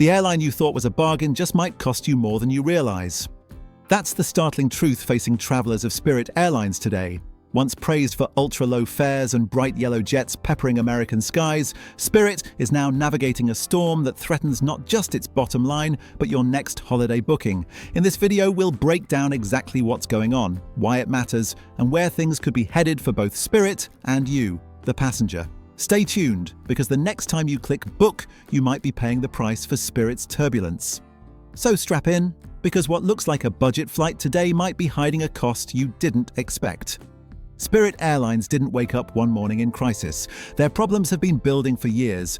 The airline you thought was a bargain just might cost you more than you realize. That's the startling truth facing travelers of Spirit Airlines today. Once praised for ultra-low fares and bright yellow jets peppering American skies, Spirit is now navigating a storm that threatens not just its bottom line, but your next holiday booking. In this video, we'll break down exactly what's going on, why it matters, and where things could be headed for both Spirit and you, the passenger. Stay tuned, because the next time you click book, you might be paying the price for Spirit's turbulence. So strap in, because what looks like a budget flight today might be hiding a cost you didn't expect. Spirit Airlines didn't wake up one morning in crisis. Their problems have been building for years,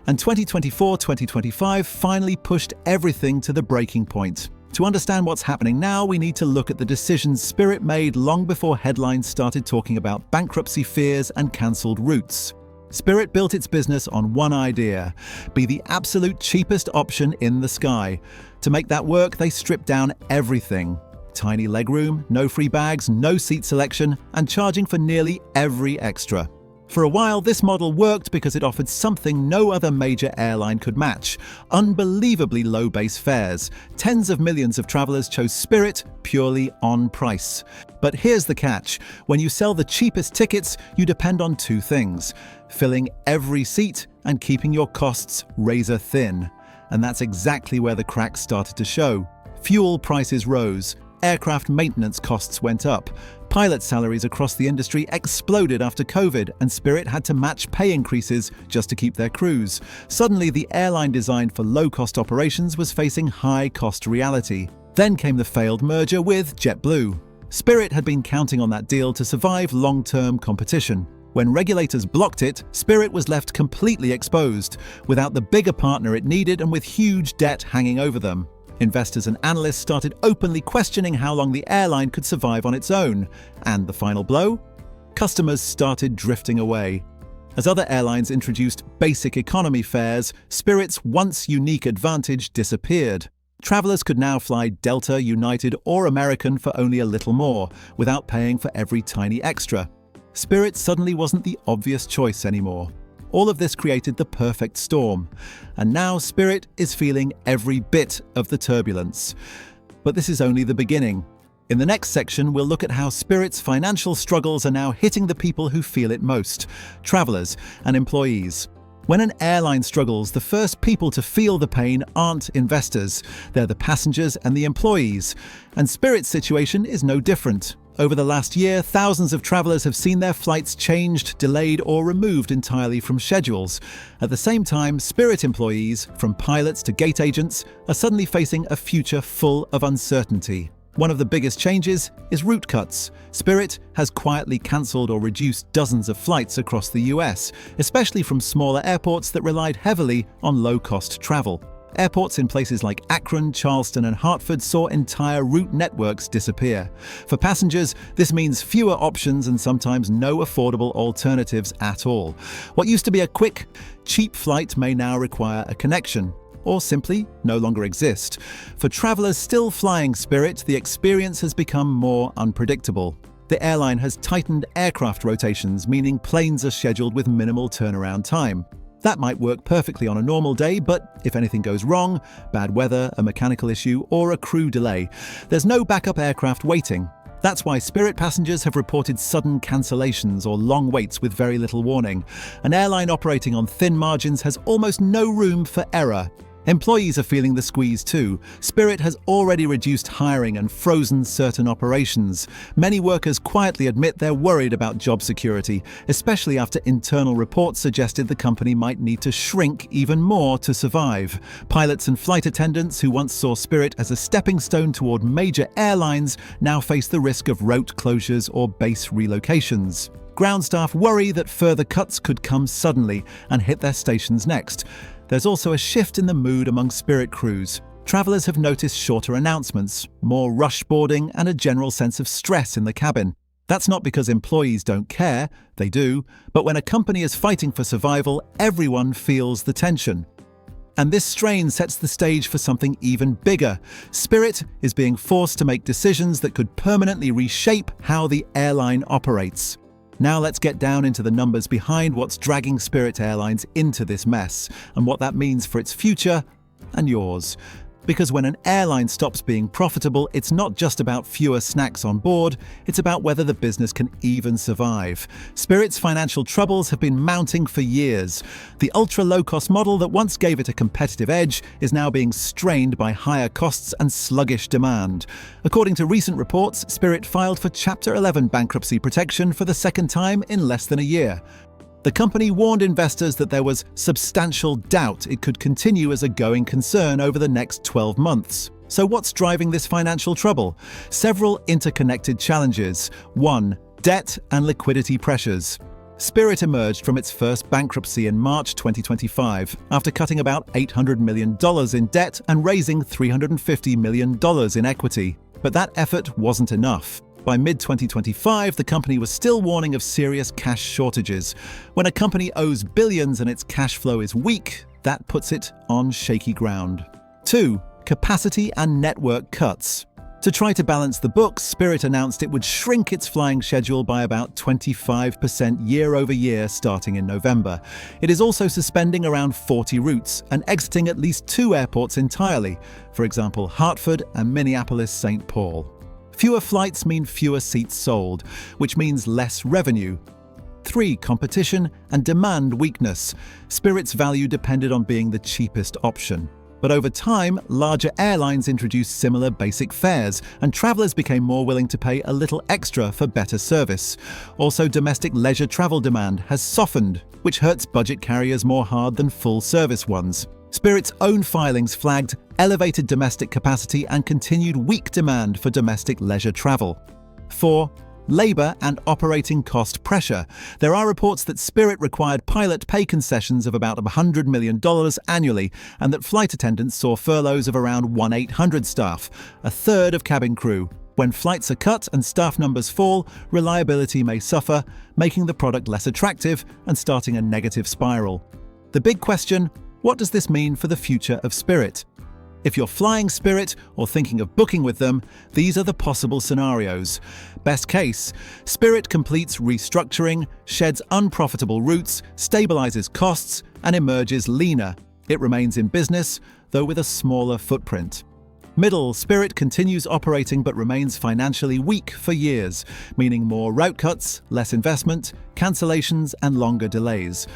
and 2024-2025 finally pushed everything to the breaking point. To understand what's happening now, we need to look at the decisions Spirit made long before headlines started talking about bankruptcy fears and cancelled routes. Spirit built its business on one idea: be the absolute cheapest option in the sky. To make that work, they stripped down everything. Tiny legroom, no free bags, no seat selection, and charging for nearly every extra. For a while, this model worked because it offered something no other major airline could match: unbelievably low base fares. Tens of millions of travelers chose Spirit purely on price. But here's the catch: when you sell the cheapest tickets, you depend on two things: filling every seat and keeping your costs razor thin. And that's exactly where the cracks started to show. Fuel prices rose. Aircraft maintenance costs went up. Pilot salaries across the industry exploded after COVID, and Spirit had to match pay increases just to keep their crews. Suddenly, the airline designed for low-cost operations was facing high-cost reality. Then came the failed merger with JetBlue. Spirit had been counting on that deal to survive long-term competition. When regulators blocked it, Spirit was left completely exposed, without the bigger partner it needed and with huge debt hanging over them. Investors and analysts started openly questioning how long the airline could survive on its own. And the final blow? Customers started drifting away. As other airlines introduced basic economy fares, Spirit's once unique advantage disappeared. Travelers could now fly Delta, United, or American for only a little more, without paying for every tiny extra. Spirit suddenly wasn't the obvious choice anymore. All of this created the perfect storm, and now Spirit is feeling every bit of the turbulence. But this is only the beginning. In the next section, we'll look at how Spirit's financial struggles are now hitting the people who feel it most: travelers and employees. When an airline struggles, the first people to feel the pain aren't investors. They're the passengers and the employees. And Spirit's situation is no different. Over the last year, thousands of travelers have seen their flights changed, delayed, or removed entirely from schedules. At the same time, Spirit employees, from pilots to gate agents, are suddenly facing a future full of uncertainty. One of the biggest changes is route cuts. Spirit has quietly cancelled or reduced dozens of flights across the US, especially from smaller airports that relied heavily on low-cost travel. Airports in places like Akron, Charleston, and Hartford saw entire route networks disappear. For passengers, this means fewer options and sometimes no affordable alternatives at all. What used to be a quick, cheap flight may now require a connection, or simply no longer exist. For travelers still flying Spirit, the experience has become more unpredictable. The airline has tightened aircraft rotations, meaning planes are scheduled with minimal turnaround time. That might work perfectly on a normal day, but if anything goes wrong, bad weather, a mechanical issue, or a crew delay, there's no backup aircraft waiting. That's why Spirit passengers have reported sudden cancellations or long waits with very little warning. An airline operating on thin margins has almost no room for error. Employees are feeling the squeeze too. Spirit has already reduced hiring and frozen certain operations. Many workers quietly admit they're worried about job security, especially after internal reports suggested the company might need to shrink even more to survive. Pilots and flight attendants who once saw Spirit as a stepping stone toward major airlines now face the risk of route closures or base relocations. Ground staff worry that further cuts could come suddenly and hit their stations next. There's also a shift in the mood among Spirit crews. Travelers have noticed shorter announcements, more rush boarding, and a general sense of stress in the cabin. That's not because employees don't care, they do, but when a company is fighting for survival, everyone feels the tension. And this strain sets the stage for something even bigger. Spirit is being forced to make decisions that could permanently reshape how the airline operates. Now let's get down into the numbers behind what's dragging Spirit Airlines into this mess, and what that means for its future and yours. Because when an airline stops being profitable, it's not just about fewer snacks on board, it's about whether the business can even survive. Spirit's financial troubles have been mounting for years. The ultra-low-cost model that once gave it a competitive edge is now being strained by higher costs and sluggish demand. According to recent reports, Spirit filed for Chapter 11 bankruptcy protection for the second time in less than a year. The company warned investors that there was substantial doubt it could continue as a going concern over the next 12 months. So what's driving this financial trouble? Several interconnected challenges. 1. Debt and liquidity pressures. Spirit emerged from its first bankruptcy in March 2025 after cutting about $800 million in debt and raising $350 million in equity. But that effort wasn't enough. By mid-2025, the company was still warning of serious cash shortages. When a company owes billions and its cash flow is weak, that puts it on shaky ground. 2. Capacity and network cuts. To try to balance the books, Spirit announced it would shrink its flying schedule by about 25% year-over-year starting in November. It is also suspending around 40 routes and exiting at least 2 airports entirely, for example, Hartford and Minneapolis-St. Paul. Fewer flights mean fewer seats sold, which means less revenue. 3. Competition and demand weakness. Spirit's value depended on being the cheapest option. But over time, larger airlines introduced similar basic fares, and travelers became more willing to pay a little extra for better service. Also, domestic leisure travel demand has softened, which hurts budget carriers more hard than full-service ones. Spirit's own filings flagged elevated domestic capacity and continued weak demand for domestic leisure travel. 4. Labor and operating cost pressure. There are reports that Spirit required pilot pay concessions of about $100 million annually, and that flight attendants saw furloughs of around 1,800 staff, a third of cabin crew. When flights are cut and staff numbers fall, reliability may suffer, making the product less attractive and starting a negative spiral. The big question: what does this mean for the future of Spirit? If you're flying Spirit or thinking of booking with them, these are the possible scenarios. Best case, Spirit completes restructuring, sheds unprofitable routes, stabilizes costs, and emerges leaner. It remains in business, though with a smaller footprint. Middle, Spirit continues operating but remains financially weak for years, meaning more route cuts, less investment, cancellations, and longer delays.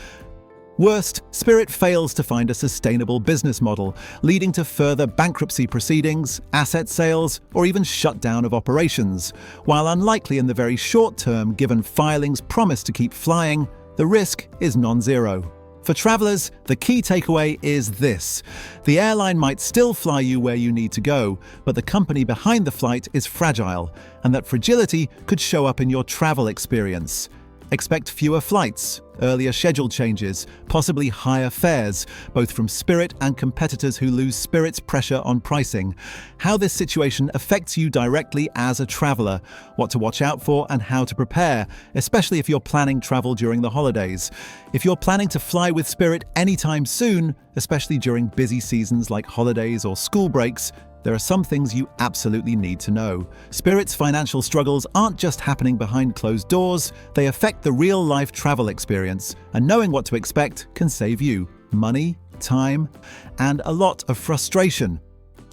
Worst, Spirit fails to find a sustainable business model, leading to further bankruptcy proceedings, asset sales, or even shutdown of operations. While unlikely in the very short term given filings promise to keep flying, the risk is non-zero. For travelers, the key takeaway is this: the airline might still fly you where you need to go, but the company behind the flight is fragile, and that fragility could show up in your travel experience. Expect fewer flights, earlier schedule changes, possibly higher fares, both from Spirit and competitors who lose Spirit's pressure on pricing. How this situation affects you directly as a traveler, what to watch out for and how to prepare, especially if you're planning travel during the holidays. If you're planning to fly with Spirit anytime soon, especially during busy seasons like holidays or school breaks, there are some things you absolutely need to know. Spirit's financial struggles aren't just happening behind closed doors, they affect the real-life travel experience, and knowing what to expect can save you money, time, and a lot of frustration.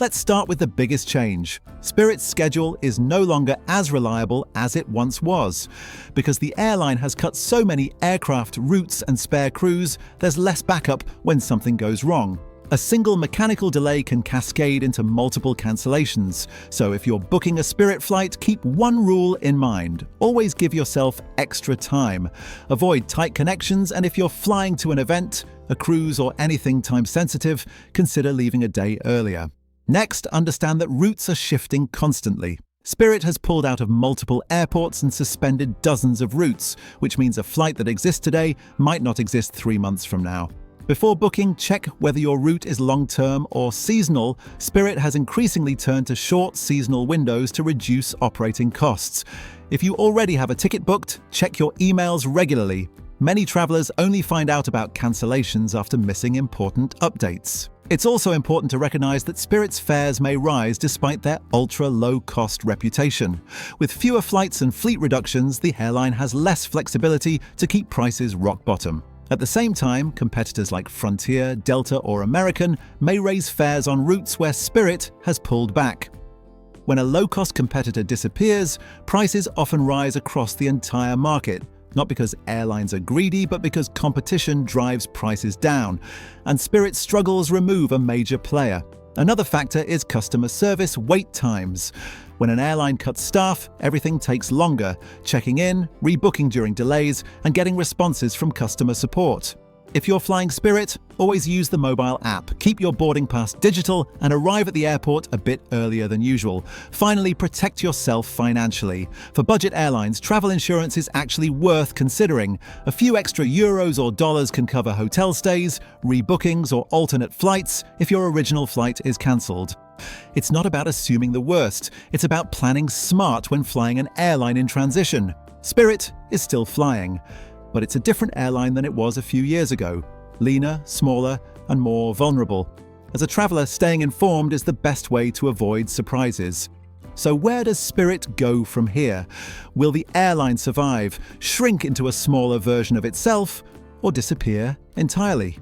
Let's start with the biggest change. Spirit's schedule is no longer as reliable as it once was. Because the airline has cut so many aircraft routes and spare crews, there's less backup when something goes wrong. A single mechanical delay can cascade into multiple cancellations. So if you're booking a Spirit flight, keep one rule in mind. Always give yourself extra time. Avoid tight connections, and if you're flying to an event, a cruise, or anything time-sensitive, consider leaving a day earlier. Next, understand that routes are shifting constantly. Spirit has pulled out of multiple airports and suspended dozens of routes, which means a flight that exists today might not exist 3 months from now. Before booking, check whether your route is long-term or seasonal. Spirit has increasingly turned to short seasonal windows to reduce operating costs. If you already have a ticket booked, check your emails regularly. Many travelers only find out about cancellations after missing important updates. It's also important to recognize that Spirit's fares may rise despite their ultra-low-cost reputation. With fewer flights and fleet reductions, the airline has less flexibility to keep prices rock bottom. At the same time, competitors like Frontier, Delta, or American may raise fares on routes where Spirit has pulled back. When a low-cost competitor disappears, prices often rise across the entire market, not because airlines are greedy, but because competition drives prices down, and Spirit's struggles remove a major player. Another factor is customer service wait times. When an airline cuts staff, everything takes longer, checking in, rebooking during delays, and getting responses from customer support. If you're flying Spirit, always use the mobile app, keep your boarding pass digital, and arrive at the airport a bit earlier than usual. Finally, protect yourself financially. For budget airlines, travel insurance is actually worth considering. A few extra euros or dollars can cover hotel stays, rebookings, or alternate flights if your original flight is cancelled. It's not about assuming the worst, it's about planning smart when flying an airline in transition. Spirit is still flying, but it's a different airline than it was a few years ago. Leaner, smaller, and more vulnerable. As a traveller, staying informed is the best way to avoid surprises. So where does Spirit go from here? Will the airline survive, shrink into a smaller version of itself, or disappear entirely?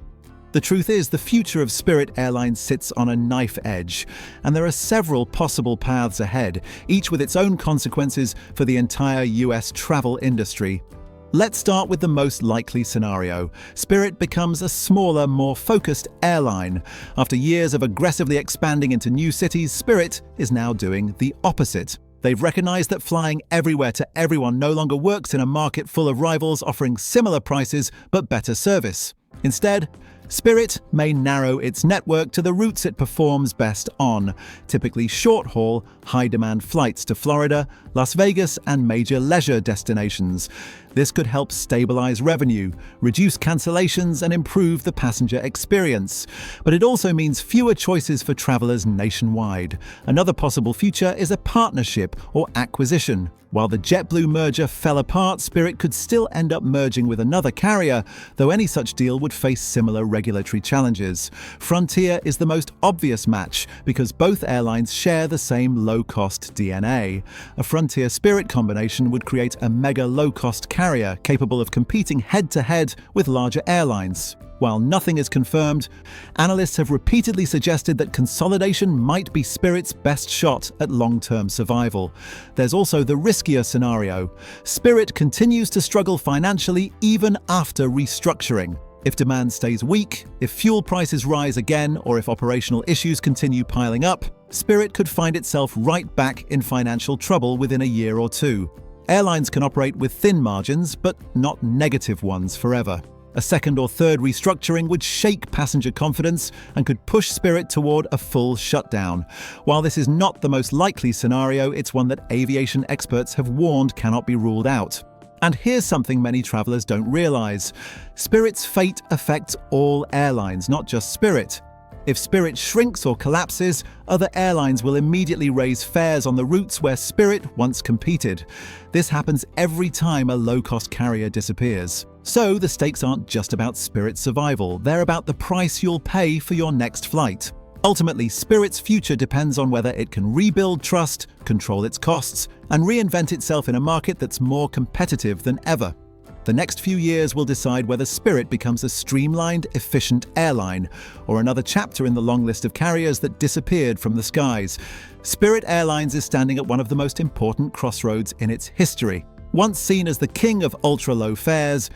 The truth is, the future of Spirit Airlines sits on a knife edge, and there are several possible paths ahead, each with its own consequences for the entire US travel industry. Let's start with the most likely scenario. Spirit becomes a smaller, more focused airline. After years of aggressively expanding into new cities, Spirit is now doing the opposite. They've recognized that flying everywhere to everyone no longer works in a market full of rivals offering similar prices but better service. Instead, Spirit may narrow its network to the routes it performs best on, typically short-haul, high-demand flights to Florida, Las Vegas, and major leisure destinations. This could help stabilize revenue, reduce cancellations, and improve the passenger experience. But it also means fewer choices for travelers nationwide. Another possible future is a partnership or acquisition. While the JetBlue merger fell apart, Spirit could still end up merging with another carrier, though any such deal would face similar regulatory challenges. Frontier is the most obvious match because both airlines share the same low-cost DNA. A Frontier-Spirit combination would create a mega low-cost carrier capable of competing head-to-head with larger airlines. While nothing is confirmed, analysts have repeatedly suggested that consolidation might be Spirit's best shot at long-term survival. There's also the riskier scenario. Spirit continues to struggle financially even after restructuring. If demand stays weak, if fuel prices rise again, or if operational issues continue piling up, Spirit could find itself right back in financial trouble within a year or two. Airlines can operate with thin margins, but not negative ones forever. A second or third restructuring would shake passenger confidence and could push Spirit toward a full shutdown. While this is not the most likely scenario, it's one that aviation experts have warned cannot be ruled out. And here's something many travelers don't realize. Spirit's fate affects all airlines, not just Spirit. If Spirit shrinks or collapses, other airlines will immediately raise fares on the routes where Spirit once competed. This happens every time a low-cost carrier disappears. So the stakes aren't just about Spirit's survival, they're about the price you'll pay for your next flight. Ultimately, Spirit's future depends on whether it can rebuild trust, control its costs, and reinvent itself in a market that's more competitive than ever. The next few years will decide whether Spirit becomes a streamlined, efficient airline, or another chapter in the long list of carriers that disappeared from the skies. Spirit Airlines is standing at one of the most important crossroads in its history. Once seen as the king of ultra-low fares,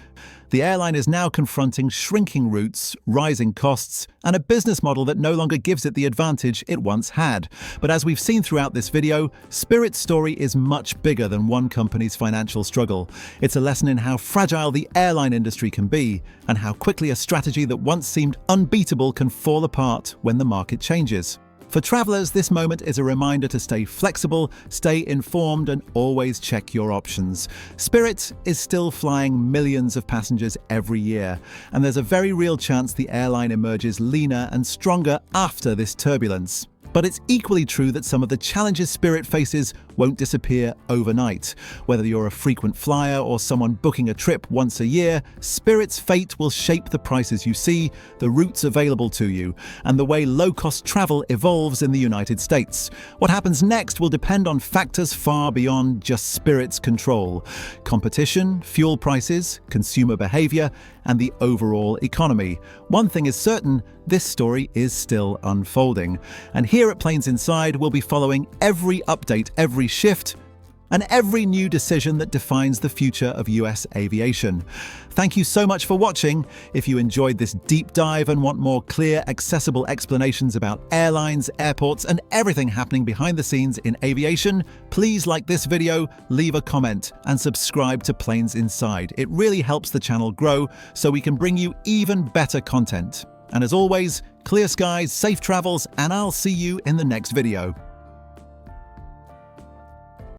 the airline is now confronting shrinking routes, rising costs, and a business model that no longer gives it the advantage it once had. But as we've seen throughout this video, Spirit's story is much bigger than one company's financial struggle. It's a lesson in how fragile the airline industry can be, and how quickly a strategy that once seemed unbeatable can fall apart when the market changes. For travelers, this moment is a reminder to stay flexible, stay informed, and always check your options. Spirit is still flying millions of passengers every year, and there's a very real chance the airline emerges leaner and stronger after this turbulence. But it's equally true that some of the challenges Spirit faces won't disappear overnight. Whether you're a frequent flyer or someone booking a trip once a year, Spirit's fate will shape the prices you see, the routes available to you, and the way low-cost travel evolves in the United States. What happens next will depend on factors far beyond just Spirit's control: competition, fuel prices, consumer behavior, and the overall economy. One thing is certain: this story is still unfolding. And here at Planes Inside, we'll be following every update, every shift, and every new decision that defines the future of US aviation. Thank you so much for watching. If you enjoyed this deep dive and want more clear, accessible explanations about airlines, airports, and everything happening behind the scenes in aviation, please like this video, leave a comment, and subscribe to Planes Inside. It really helps the channel grow so we can bring you even better content. And as always, clear skies, safe travels, and I'll see you in the next video.